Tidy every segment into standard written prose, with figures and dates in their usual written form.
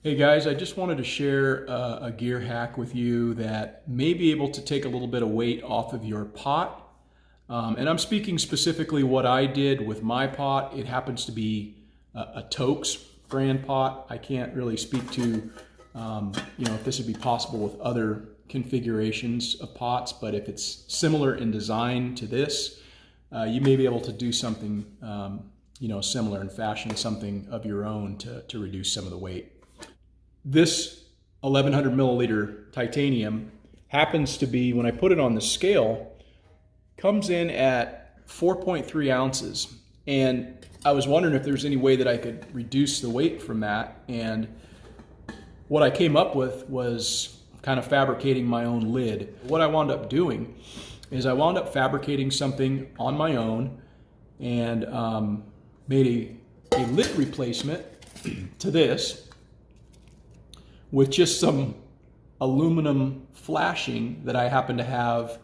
Hey guys, I just wanted to share a gear hack with you that may be able to take a little bit of weight off of your pot. And I'm speaking specifically what I did with my pot. It happens to be a Toaks brand pot. I can't really speak to if this would be possible with other configurations of pots, but if it's similar in design to this, you may be able to do something similar and fashion something of your own to reduce some of the weight. This 1100 milliliter titanium happens to be, when I put it on the scale, comes in at 4.3 ounces. And I was wondering if there's any way that I could reduce the weight from that. And what I came up with was kind of fabricating my own lid. What I wound up doing is I wound up fabricating something on my own and made a lid replacement to this with just some aluminum flashing that I happen to have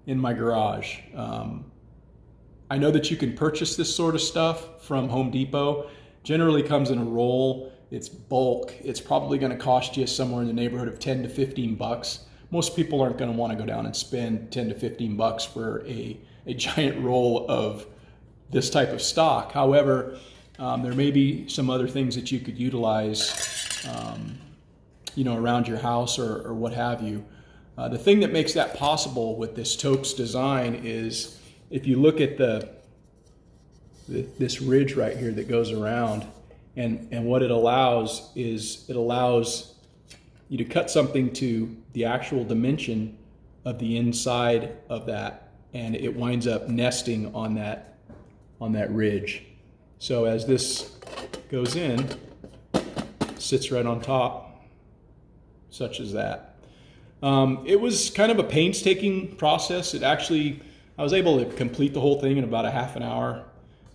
in my garage. I know that you can purchase this sort of stuff from Home Depot. Generally comes in a roll. It's bulk. It's probably going to cost you somewhere in the neighborhood of 10 to 15 bucks. Most people aren't going to want to go down and spend 10 to 15 bucks for a giant roll of this type of stock. However, there may be some other things that you could utilize around your house or what have you. The thing that makes that possible with this Toaks design is if you look at this ridge right here that goes around, and what it allows is it allows you to cut something to the actual dimension of the inside of that, and it winds up nesting on that ridge. So as this goes in, it sits right on top, such as that. It was kind of a painstaking process. I was able to complete the whole thing in about a half an hour,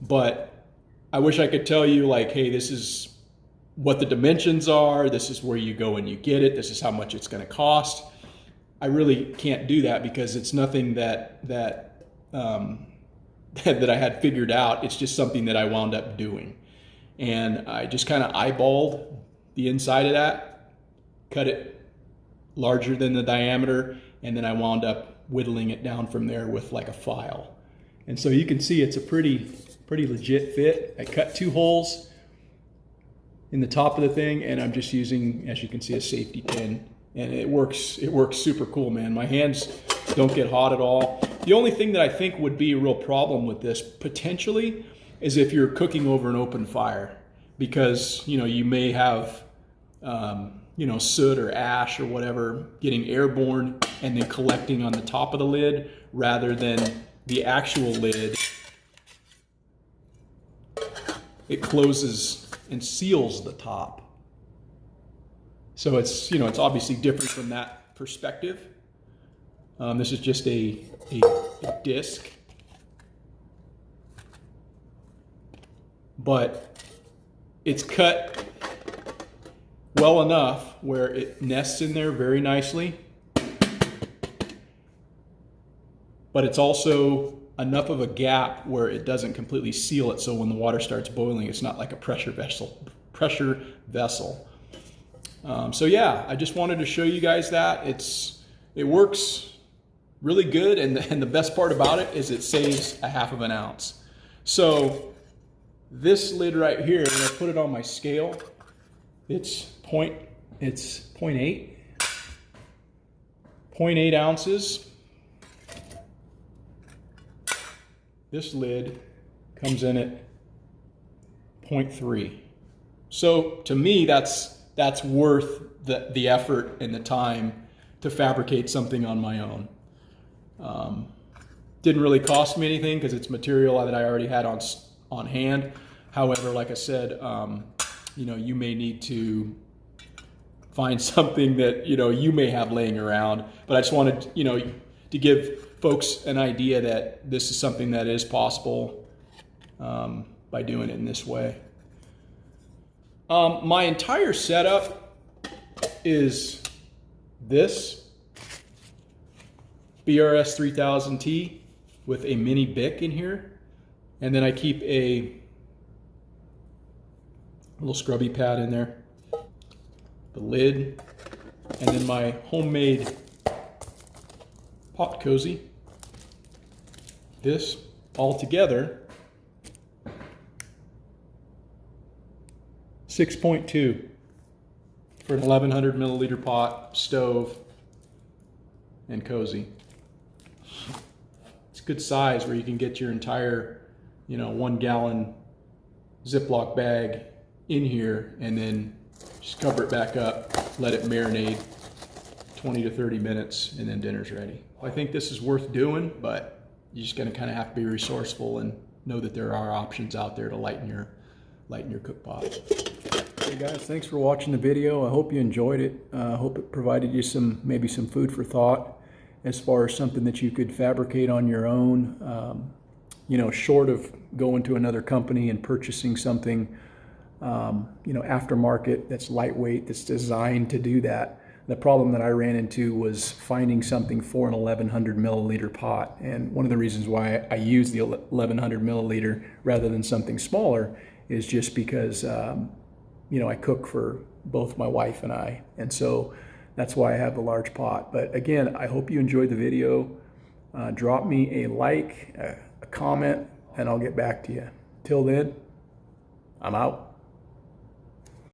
but I wish I could tell you like, hey, this is what the dimensions are, this is where you go and you get it, this is how much it's going to cost. I really can't do that because it's nothing that I had figured out. It's just something that I wound up doing. And I just kind of eyeballed the inside of that, cut it larger than the diameter, and then I wound up whittling it down from there with like a file. And so you can see it's a pretty legit fit. I cut 2 holes in the top of the thing, and I'm just using, as you can see, a safety pin, and it works super cool, man. My hands don't get hot at all. The only thing that I think would be a real problem with this potentially is if you're cooking over an open fire, because you may have soot or ash or whatever getting airborne and then collecting on the top of the lid rather than the actual lid. It closes and seals the top. So it's obviously different from that perspective. This is just a disc, but it's cut well enough where it nests in there very nicely, but it's also enough of a gap where it doesn't completely seal it, so when the water starts boiling, it's not like a pressure vessel. So yeah, I just wanted to show you guys that it works really good, and the best part about it is it saves a half of an ounce. So this lid right here, when I put it on my scale, it's 0.8 ounces. This lid comes in at 0.3. So to me, that's worth the effort and the time to fabricate something on my own. Didn't really cost me anything because it's material that I already had on hand. However, like I said, you may need to find something that you may have laying around. But I just wanted to give folks an idea that this is something that is possible by doing it in this way. My entire setup is this BRS 3000T with a mini Bic in here, and then I keep a little scrubby pad in there. the lid, and then my homemade pot cozy. This all together, 6.2 for an 1100 milliliter pot, stove, and cozy. It's a good size where you can get your entire, 1 gallon Ziploc bag in here and then just cover it back up, let it marinate 20 to 30 minutes, and then dinner's ready. I think this is worth doing, but you're just gonna kind of have to be resourceful and know that there are options out there to lighten your cook pot. Hey guys, thanks for watching the video. I hope you enjoyed it. I hope it provided you maybe some food for thought as far as something that you could fabricate on your own. Short of going to another company and purchasing something, aftermarket that's lightweight, that's designed to do that. The problem that I ran into was finding something for an 1100 milliliter pot. And one of the reasons why I use the 1100 milliliter rather than something smaller is just because, I cook for both my wife and I. And so that's why I have the large pot. But again, I hope you enjoyed the video. Drop me a like, a comment, and I'll get back to you. Till then, I'm out.